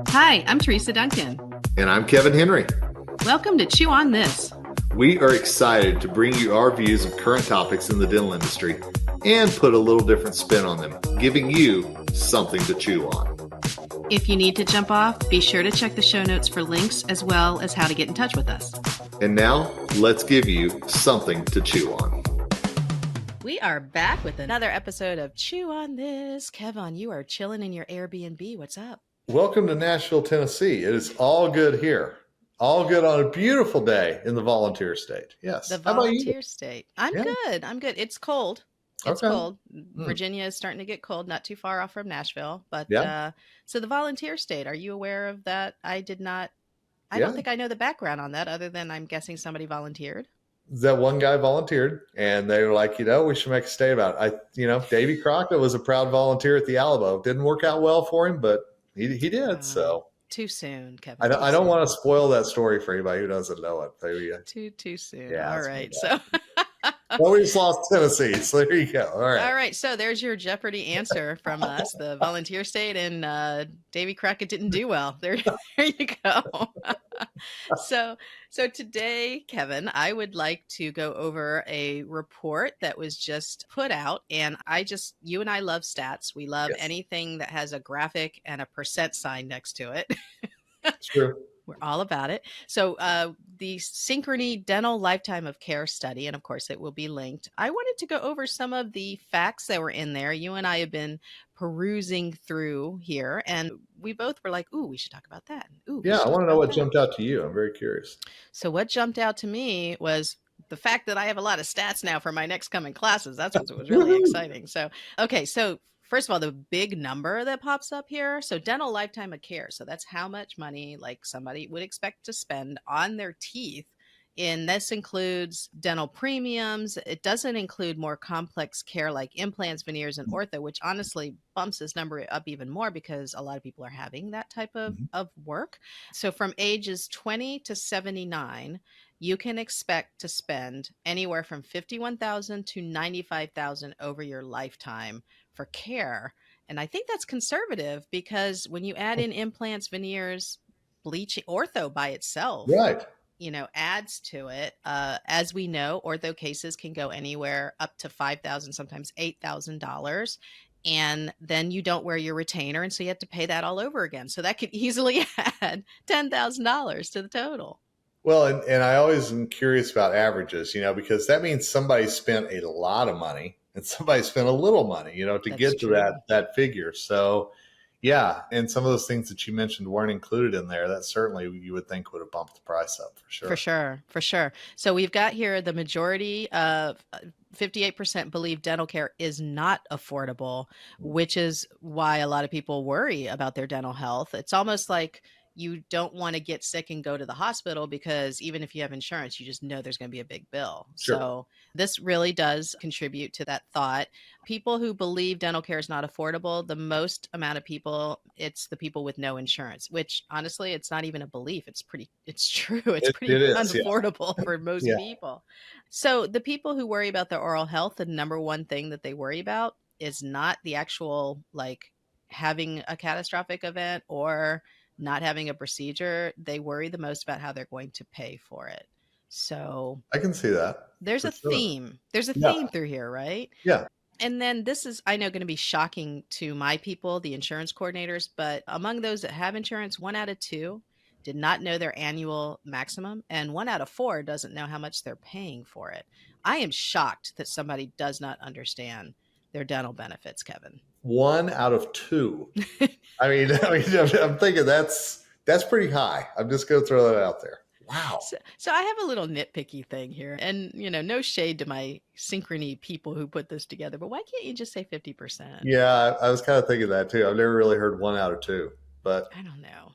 Hi, I'm Teresa Duncan. And I'm Kevin Henry. Welcome to Chew on This. We are excited to bring you our views of current topics in the dental industry and put a little different spin on them, giving you something to chew on. If you need to jump off, be sure to check the show notes for links as well as how to get in touch with us. And now, let's give you something to chew on. We are back with another episode of Chew on This. Kevin, you are chilling in your Airbnb. What's up? Welcome to Nashville, Tennessee. It is all good here. All good on a beautiful day in the volunteer state. Yes. The How about you? volunteer state. I'm good. It's cold. It's Okay. cold. Virginia is starting to get cold, not too far off from Nashville. But Yeah. so the volunteer state, are you aware of that? I don't think I know the background on that other than I'm guessing somebody volunteered. That one guy volunteered and they were like, we should make a state about it. Davy Crockett was a proud volunteer at the Alamo. Didn't work out well for him, but he did. So too soon, Kevin. I don't want to spoil that story for anybody who doesn't know it. Maybe, too soon. Yeah, all right. So well, we just lost Tennessee. So there you go. All right. So there's your Jeopardy answer from us, the volunteer state, and Davy Crockett didn't do well. There you go. So today, Kevin, I would like to go over a report that was just put out, and you and I love stats. We love anything that has a graphic and a percent sign next to it. Sure. We're all about it. So the Synchrony Dental Lifetime of Care study, and of course it will be linked. I wanted to go over some of the facts that were in there. You and I have been perusing through here, and we both were like, ooh, we should talk about that. Ooh, yeah, I want to know what jumped out to you. I'm very curious. So what jumped out to me was the fact that I have a lot of stats now for my next coming classes. That's what was really exciting. So first of all, the big number that pops up here. So dental lifetime of care. So that's how much money like somebody would expect to spend on their teeth. And this includes dental premiums. It doesn't include more complex care like implants, veneers, and ortho, which honestly bumps this number up even more because a lot of people are having that type of work. So from ages 20 to 79, you can expect to spend anywhere from $51,000 to $95,000 over your lifetime for care. And I think that's conservative because when you add in implants, veneers, bleaching, ortho by itself, right, adds to it. As we know, ortho cases can go anywhere up to $5,000, sometimes $8,000. And then you don't wear your retainer. And so you have to pay that all over again. So that could easily add $10,000 to the total. Well, and I always am curious about averages, because that means somebody spent a lot of money and somebody spent a little money, to That's get true. to that figure. So, yeah. And some of those things that you mentioned weren't included in there. That certainly you would think would have bumped the price up for sure. For sure. So we've got here the majority of 58% believe dental care is not affordable, which is why a lot of people worry about their dental health. It's almost like you don't want to get sick and go to the hospital because even if you have insurance, you just know there's going to be a big bill. Sure. So this really does contribute to that thought. People who believe dental care is not affordable, the most amount of people, it's the people with no insurance, which honestly, it's not even a belief. It's true. It's pretty unaffordable for most people. So the people who worry about their oral health, the number one thing that they worry about is not the actual having a catastrophic event or not having a procedure. They worry the most about how they're going to pay for it. So I can see that. There's a theme. There's a theme through here, right? Yeah. And then this is, I know, going to be shocking to my people, the insurance coordinators, but among those that have insurance, 1 out of 2 did not know their annual maximum, and 1 out of 4 doesn't know how much they're paying for it. I am shocked that somebody does not understand their dental benefits, Kevin. 1 out of 2. I mean, I'm thinking that's pretty high. I'm just going to throw that out there. Wow. So I have a little nitpicky thing here, and no shade to my Synchrony people who put this together, but why can't you just say 50%? Yeah, I was kind of thinking that too. I've never really heard 1 out of 2, but I don't know.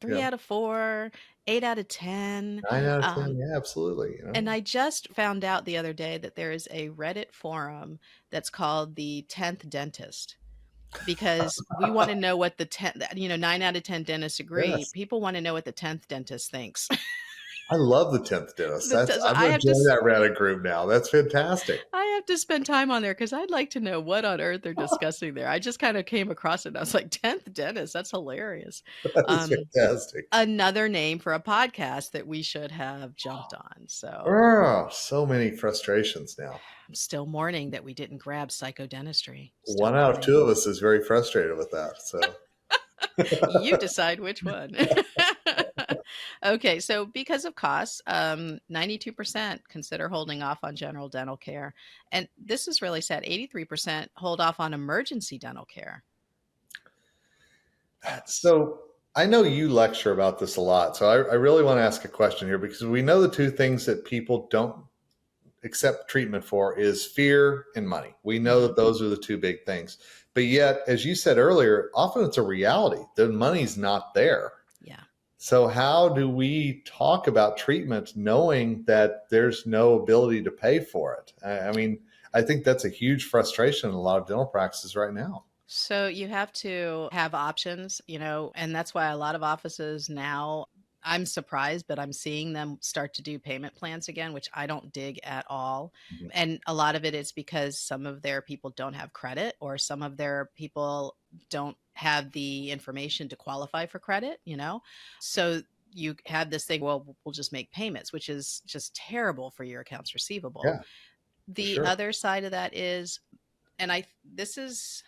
3 out of 4, 8 out of 10, 9 out of 10. Yeah, absolutely. And I just found out the other day that there is a Reddit forum that's called the 10th Dentist. Because we want to know what the 9 out of 10 dentists agree. Yes. People want to know what the 10th dentist thinks. I love the 10th dentist. So I'm going to join that Reddit group now. That's fantastic. I have to spend time on there because I'd like to know what on earth they're discussing there. I just kind of came across it and I was like, 10th dentist, that's hilarious. That is Um, fantastic. Another name for a podcast that we should have jumped on. So Oh, so many frustrations now. I'm still mourning that we didn't grab psychodentistry. Still One out of mourning. two of us is very frustrated with that. So, You decide which one. Okay, so because of costs, 92% consider holding off on general dental care. And this is really sad. 83% hold off on emergency dental care. That's so I know you lecture about this a lot. So I really want to ask a question here because we know the two things that people don't accept treatment for is fear and money. We know that those are the two big things. But yet, as you said earlier, often it's a reality. The money's not there. yeah. So how do we talk about treatment knowing that there's no ability to pay for it? I mean, I think that's a huge frustration in a lot of dental practices right now. So you have to have options, and that's why a lot of offices now, I'm surprised, but I'm seeing them start to do payment plans again, which I don't dig at all. Mhm. And a lot of it is because some of their people don't have credit, or some of their people don't have the information to qualify for credit. So you have this thing, well, we'll just make payments, which is just terrible for your accounts receivable. Yeah, for The sure. other side of that is, and this is,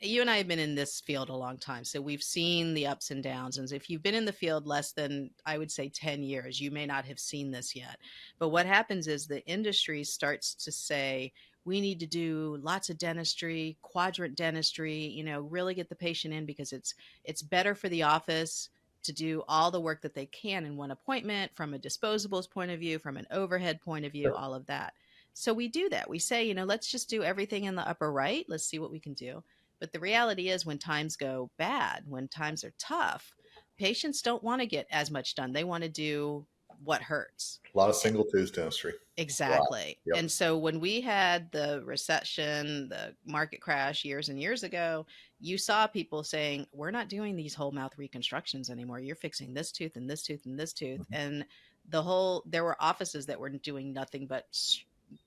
you and I have been in this field a long time, so we've seen the ups and downs. And if you've been in the field less than, I would say, 10 years, you may not have seen this yet. But what happens is the industry starts to say, we need to do lots of dentistry, quadrant dentistry, really get the patient in, because it's better for the office to do all the work that they can in one appointment, from a disposables point of view, from an overhead point of view, Sure. all of that. So we do that. We say, let's just do everything in the upper right. Let's see what we can do. But the reality is, when times go bad, when times are tough, patients don't want to get as much done. They want to do what hurts. A lot of single tooth dentistry. A lot. Exactly. Yep. And so when we had the recession, the market crash years and years ago, you saw people saying, we're not doing these whole mouth reconstructions anymore. You're fixing this tooth and this tooth and this tooth. Mhm. And there were offices that were doing nothing but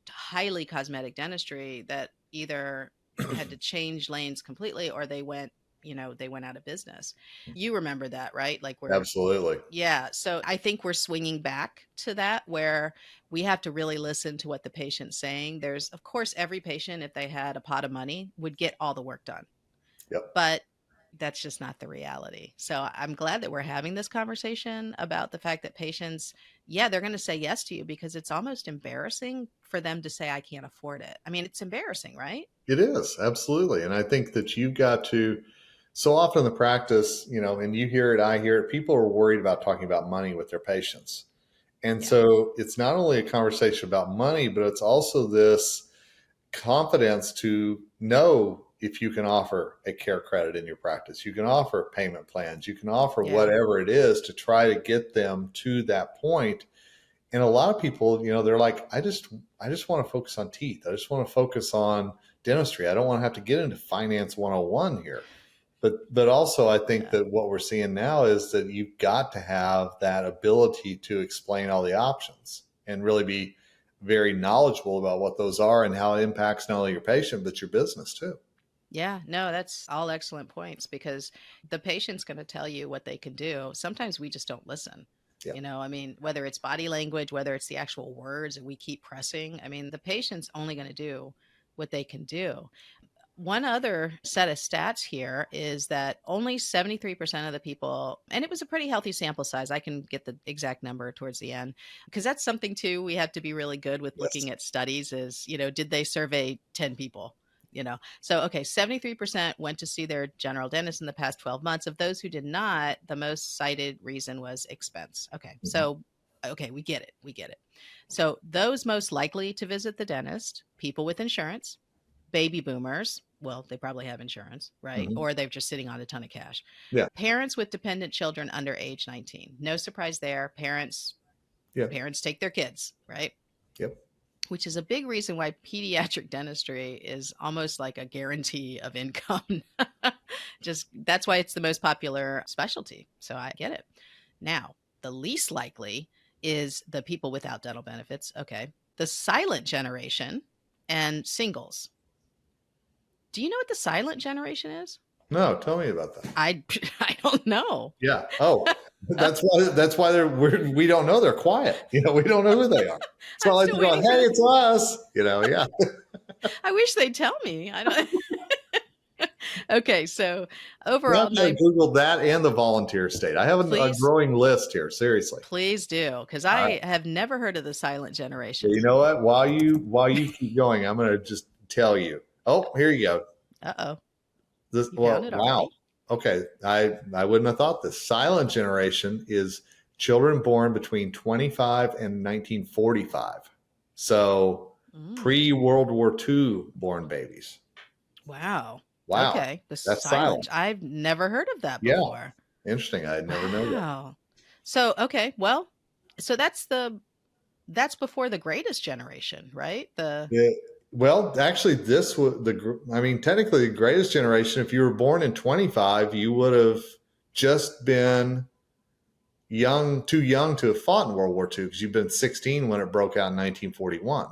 highly cosmetic dentistry that either had to change lanes completely, or they went out of business. You remember that, right? Like, Absolutely. yeah. So I think we're swinging back to that, where we have to really listen to what the patient's saying. There's, of course, every patient, if they had a pot of money, would get all the work done, Yep. but that's just not the reality. So I'm glad that we're having this conversation about the fact that patients, yeah, they're going to say yes to you, because it's almost embarrassing for them to say, I can't afford it. I mean, it's embarrassing, right? It is. Absolutely. And I think that you've got to, so often in the practice, and you hear it, I hear it, people are worried about talking about money with their patients. And Yeah. so it's not only a conversation about money, but it's also this confidence to know if you can offer a care credit in your practice. You can offer payment plans. You can offer Yeah. whatever it is to try to get them to that point. And a lot of people, they're like, I just want to focus on teeth. I just want to focus on dentistry. I don't want to have to get into finance 101 here. But also I think Yeah. that what we're seeing now is that you've got to have that ability to explain all the options and really be very knowledgeable about what those are and how it impacts not only your patient, but your business too. Yeah, no, that's all excellent points, because the patient's going to tell you what they can do. Sometimes we just don't listen. Yeah. I mean, whether it's body language, whether it's the actual words and we keep pressing, I mean, the patient's only going to do what they can do. One other set of stats here is that only 73% of the people, and it was a pretty healthy sample size. I can get the exact number towards the end, because that's something too we have to be really good with Yes. looking at studies is, did they survey 10 people? So, okay, 73% went to see their general dentist in the past 12 months. Of those who did not, the most cited reason was expense. Okay, Mhm. so, okay, we get it. We get it. So, those most likely to visit the dentist, people with insurance, baby boomers, well, they probably have insurance, right? Mhm. Or they're just sitting on a ton of cash. Yeah. Parents with dependent children under age 19. No surprise there. Yeah. Parents take their kids, right? Yep. Which is a big reason why pediatric dentistry is almost like a guarantee of income. Just that's why it's the most popular specialty. So I get it. Now, the least likely is the people without dental benefits. Okay. The silent generation and singles. Do you know what the silent generation is? No, tell me about that. I I don't know. Yeah. Oh, that's why we don't know they're quiet. We don't know who they are. It's I'm not like still they're going, waiting for "Hey, the it's us." Yeah. I wish they'd tell me. I don't Okay, so You overall have to 9 Google that and the volunteer state. I have a please growing list here. Seriously. please do because All right. I have never heard of the silent Well, generation. you know what? While you keep going, I'm going to just tell you. Oh, here you go. Uh-oh. You found Well, it wow. already? Okay, I wouldn't have thought this. Silent generation is children born between 25 and 1945. So Mm, pre World War II born babies. wow. Wow, Okay, the that's silent. silent. I've never heard of that Yeah, before. interesting. I never know that. Wow. So, okay, well, so that's before the greatest generation, right? Yeah. Well, actually, this was I mean, technically, the greatest generation. If you were born in 25, you would have just been too young to have fought in World War II because you've been 16 when it broke out in 1941.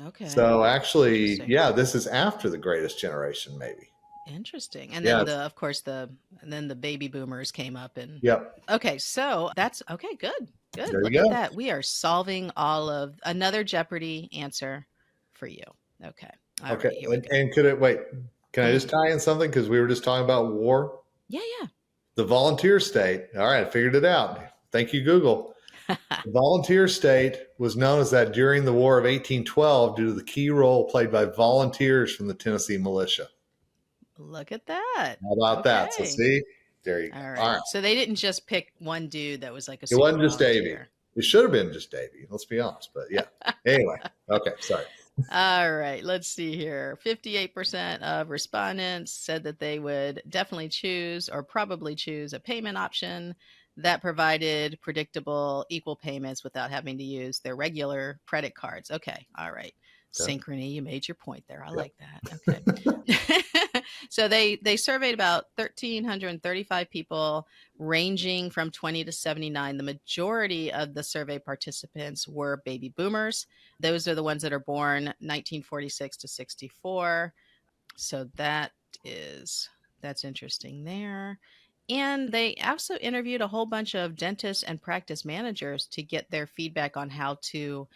Okay. So actually, Interesting. yeah, this is after the greatest generation, maybe. Interesting. And Yeah. then of course and then the baby boomers came up and Yep. okay, so that's okay, good. Good. There you Look at go. that. We are solving all of another Jeopardy answer for you. Okay. All Okay. right, here we go. And could it wait? Can I just Mm. tie in something? Because we were just talking about war. Yeah, The volunteer state. All right, I figured it out. Thank you, Google. yeah. The volunteer state was known as that during the War of 1812 due to the key role played by volunteers from the Tennessee militia. Look at that. How about that? So Okay. see, there you go. All All right. right. So they didn't just pick one dude that was like a It super wasn't just Davy. volunteer. It should have been just Davy. Let's be honest. But yeah. Anyway. Okay. Sorry. All right, let's see here. 58% of respondents said that they would definitely choose or probably choose a payment option that provided predictable equal payments without having to use their regular credit cards. Okay, all right. Okay. Synchrony, you made your point there. I Yep. like that. Okay. So they surveyed about 1,335 people ranging from 20 to 79. The majority of the survey participants were baby boomers. Those are the ones that are born 1946 to 64. So that's interesting there. And they also interviewed a whole bunch of dentists and practice managers to get their feedback on how to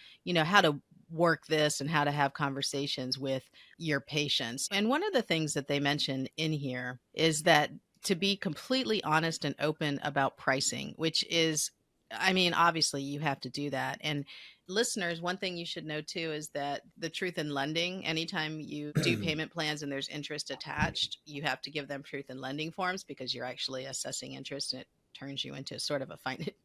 work this and how to have conversations with your patients. And one of the things that they mentioned in here is that to be completely honest and open about pricing, which is I mean, obviously you have to do that. And listeners, one thing you should know too is that the truth in lending, anytime you do payment plans and there's interest attached, you have to give them truth in lending forms because you're actually assessing interest and it turns you into sort of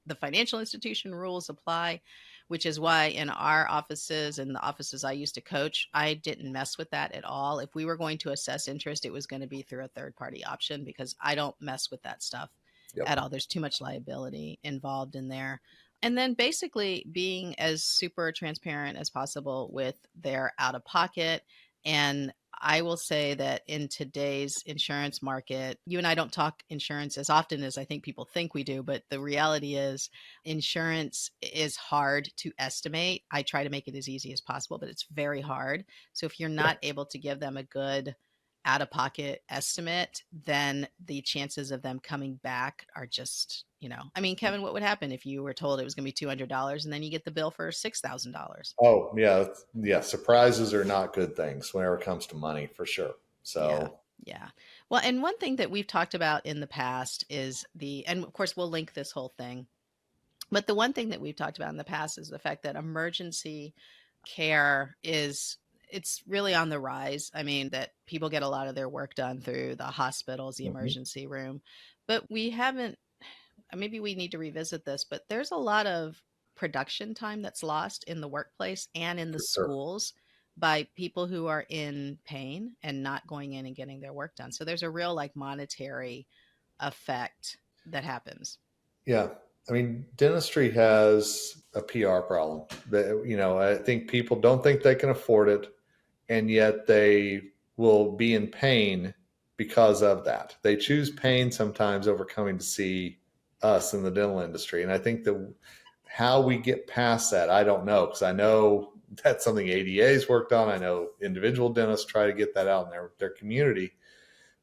the financial institution rules apply, which is why in our offices and the offices I used to coach, I didn't mess with that at all. If we were going to assess interest, it was going to be through a third party option because I don't mess with that stuff Yep. at all. There's too much liability involved in there. And then basically being as super transparent as possible with their out of pocket. And I will say that in today's insurance market, you and I don't talk insurance as often as I think people think we do, but the reality is insurance is hard to estimate. I try to make it as easy as possible, but it's very hard. So if you're not able to give them a good out of pocket estimate, then the chances of them coming back are just, I mean, Kevin, what would happen if you were told it was going to be $200 and then you get the bill for $6,000? Oh, yeah. Yeah. Surprises are not good things whenever it comes to money, for sure. Yeah. So, Yeah. Well, and one thing that we've talked about in the past is and of course, we'll link this whole thing. But the one thing that we've talked about in the past is the fact that emergency care it's really on the rise. I mean, that people get a lot of their work done through the hospitals, the mhm, emergency room. But we haven't maybe we need to revisit this, but there's a lot of production time that's lost in the workplace and in the for sure. schools by people who are in pain and not going in and getting their work done. So there's a real like monetary effect that happens. Yeah. I mean, dentistry has a PR problem that, I think people don't think they can afford it. And yet they will be in pain because of that. They choose pain sometimes over coming to see us in the dental industry. And I think that How we get past that, I don't know, because I know that's something ADA's worked on. I know individual dentists try to get that out in their community,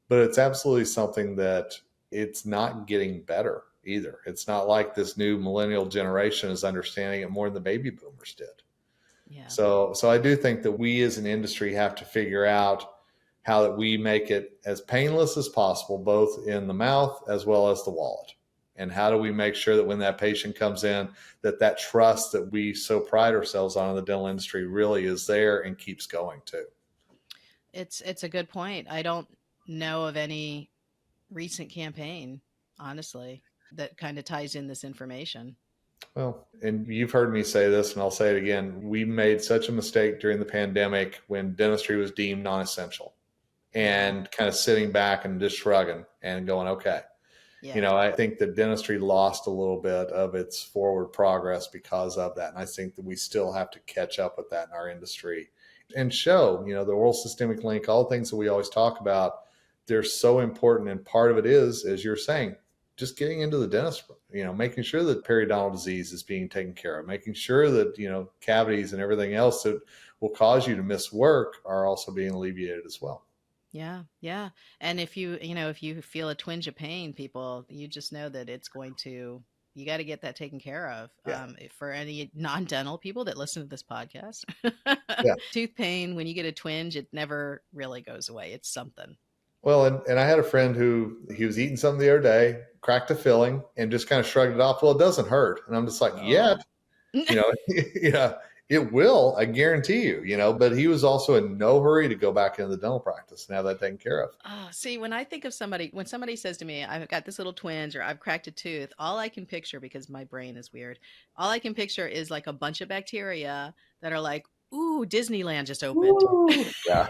but it's absolutely something that it's not getting better either. It's not like this new millennial generation is understanding it more than the baby boomers did. Yeah. So I do think that we as an industry have to figure out how that we make it as painless as possible, both in the mouth as well as the wallet. And how do we make sure that when that patient comes in, that trust that we so pride ourselves on in the dental industry really is there and keeps going too. It's a good point. I don't know of any recent campaign, honestly, that kind of ties in this information. Well, and you've heard me say this, and I'll say it again. We made such a mistake during the pandemic when dentistry was deemed non-essential, and kind of sitting back and just shrugging and going, okay. Yeah. I think that dentistry lost a little bit of its forward progress because of that. And I think that we still have to catch up with that in our industry and show, the oral systemic link, all the things that we always talk about, they're so important. And part of it is, as you're saying, just getting into the dentist, making sure that periodontal disease is being taken care of, making sure that, cavities and everything else that will cause you to miss work are also being alleviated as well. Yeah, yeah. And if you feel a twinge of pain, people, you just know that you got to get that taken care of. Yeah. For any non-dental people that listen to this podcast, Yeah. tooth pain, when you get a twinge, it never really goes away. It's something. Well, and I had a friend who he was eating something the other day, cracked a filling, and just kind of shrugged it off. Well, it doesn't hurt. And I'm just like, yeah, yeah, it will. I guarantee you, but he was also in no hurry to go back into the dental practice and have that taken care of. See, when I think of when somebody says to me, I've got this little twinge or I've cracked a tooth, all I can picture, because my brain is weird, all I can picture is like a bunch of bacteria that are like, ooh, Disneyland just opened. Yeah.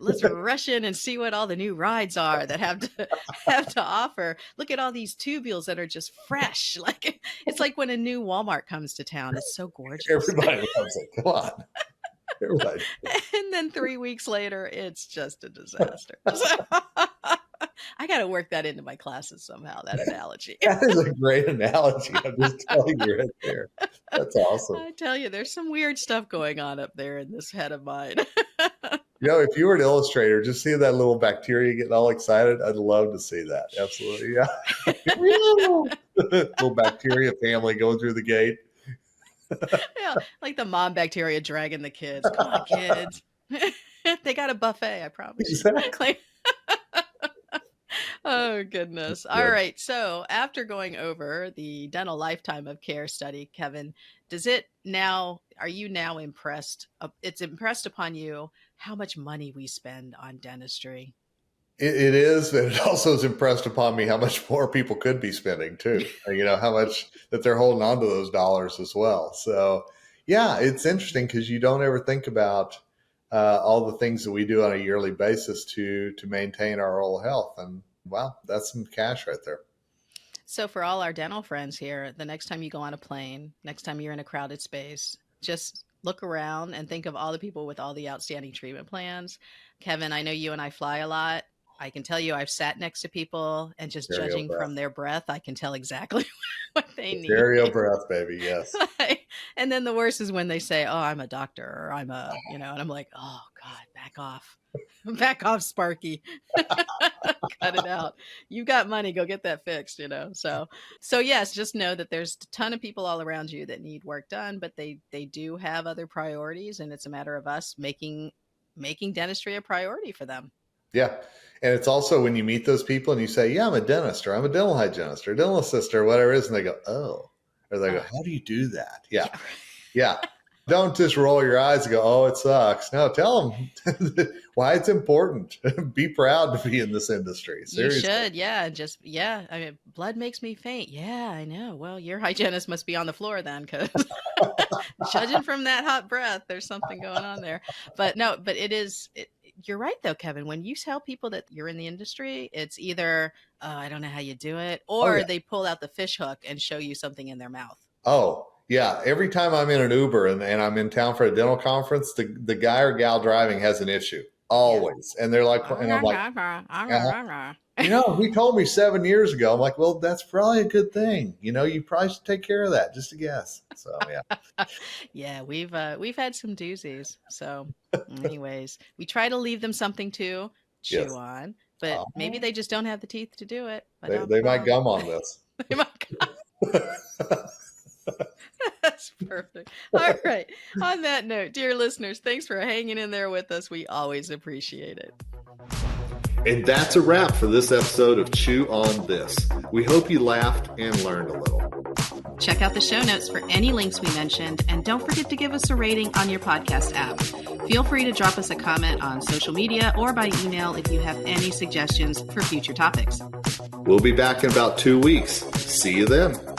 Let's rush in and see what all the new rides are that have to offer. Look at all these tubules that are just fresh. Like it's like when a new Walmart comes to town. It's so gorgeous. Everybody loves it. Come on. Everybody. And then 3 weeks later, it's just a disaster. I got to work that into my classes somehow, that analogy. That is a great analogy. I'm just telling you right there. That's awesome. I tell you, there's some weird stuff going on up there in this head of mine. If you were an illustrator, just see that little bacteria getting all excited. I'd love to see that. Absolutely. Yeah. Little bacteria family going through the gate. Yeah, like the mom bacteria dragging the kids. Come on, kids. They got a buffet, I promise. Exactly. Oh, goodness. All right. So after going over the dental lifetime of care study, Kevin, are you now impressed? It's impressed upon you how much money we spend on dentistry. It is, and it also is impressed upon me how much more people could be spending too. How much that they're holding on to those dollars as well. So, yeah, it's interesting because you don't ever think about all the things that we do on a yearly basis to maintain our oral health. And wow, that's some cash right there. So for all our dental friends here, the next time you go on a plane, next time you're in a crowded space, just look around and think of all the people with all the outstanding treatment plans. Kevin, I know you and I fly a lot. I can tell you I've sat next to people and just judging from their breath, I can tell exactly what they need. Stereo breath, baby. Yes. And then the worst is when they say, oh, I'm a doctor, or I'm and I'm like, oh God, back off. Back off, Sparky. Cut it out. You got money, go get that fixed, So yes, just know that there's a ton of people all around you that need work done, but they do have other priorities, and it's a matter of us making dentistry a priority for them. Yeah. And it's also when you meet those people and you say, yeah, I'm a dentist, or I'm a dental hygienist, or dental assistant, or whatever it is, and they go, oh, or they go, how do you do that? Yeah. Yeah. Don't just roll your eyes and go, oh, it sucks. No, tell them why it's important. Be proud to be in this industry. Seriously. You should. Yeah. I mean, blood makes me faint. Yeah, I know. Well, your hygienist must be on the floor then, because judging from that hot breath, there's something going on there. But no, but you're right though, Kevin. When you tell people that you're in the industry, it's either, I don't know how you do it, or they pull out the fish hook and show you something in their mouth. Oh, yeah. Every time I'm in an Uber and I'm in town for a dental conference, the guy or gal driving has an issue. always. And they're like, and I'm like, he told me 7 years ago. I'm like, well, that's probably a good thing. You probably should take care of that. Just a guess. So, yeah. Yeah, we've had some doozies. So anyways, we try to leave them something to chew on, but maybe they just don't have the teeth to do it. They might gum on this. They might gum. That's perfect. All right. On that note, dear listeners, thanks for hanging in there with us. We always appreciate it. And that's a wrap for this episode of Chew on This. We hope you laughed and learned a little. Check out the show notes for any links we mentioned, and don't forget to give us a rating on your podcast app. Feel free to drop us a comment on social media or by email if you have any suggestions for future topics. We'll be back in about 2 weeks. See you then.